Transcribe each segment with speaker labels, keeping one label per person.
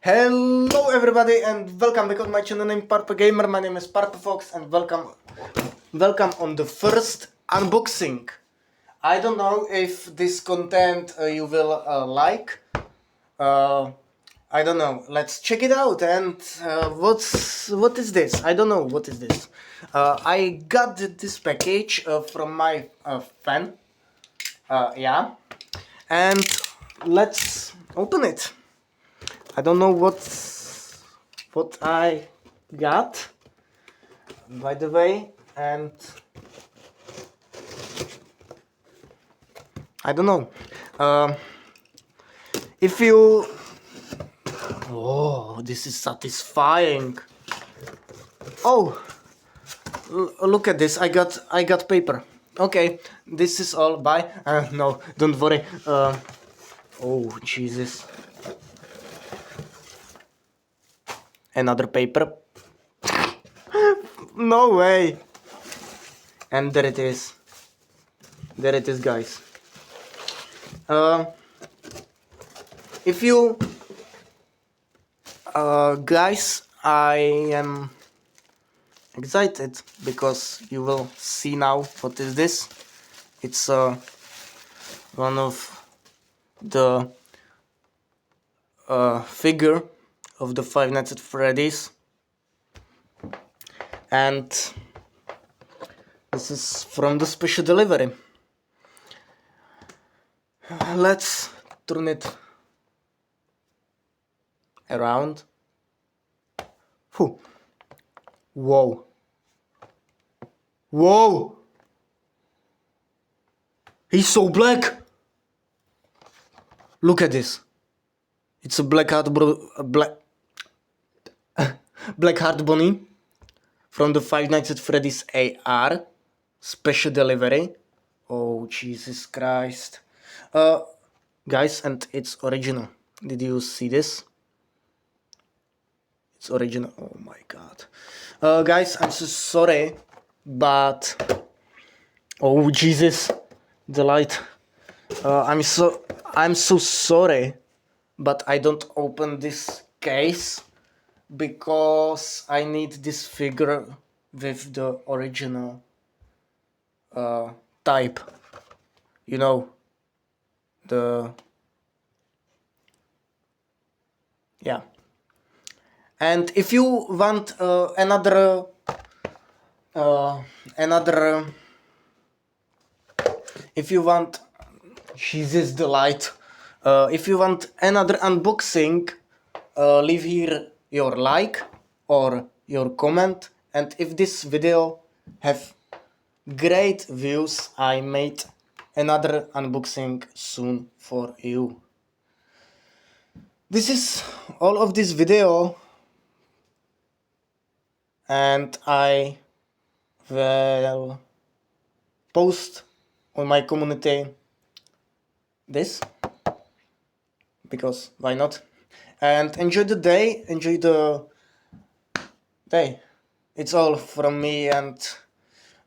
Speaker 1: Hello everybody and welcome back on my channel named Purple Gamer. My name is PurpleFox and welcome on the first unboxing. I don't know if this content you will like. I don't know. Let's check it out. And what is this? I don't know what is this. I got this package from my fan. Yeah, and let's open it. I don't know what I got, by the way, and I don't know. If you, oh, this is satisfying. Oh, look at this! I got paper. Okay, this is all. Bye. No, don't worry. Oh Jesus. Another paper. No way. And there it is. There it is, guys. If you guys, I am excited because you will see now what is this. It's one of the figure of the Five Nights at Freddy's, and this is from the special delivery. Let's turn it around. Whew. Whoa. Whoa! He's so black! Look at this. It's a black heart bunny from the Five Nights at Freddy's AR special delivery. Oh Jesus Christ. Guys, and it's original. Did you see this? It's original. Oh my god. Guys, I'm so sorry, but oh Jesus, the light. I'm so sorry, but I don't open this case because I need this figure with the original type. You know, yeah. And if you want another if you want Jesus the light, if you want another unboxing, leave here your like or your comment, and if this video have great views, I made another unboxing soon for you. This is all of this video, and I will post on my community this, because why not? And enjoy the day, enjoy the day. It's all from me, and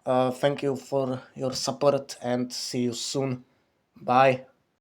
Speaker 1: thank you for your support, and see you soon. Bye.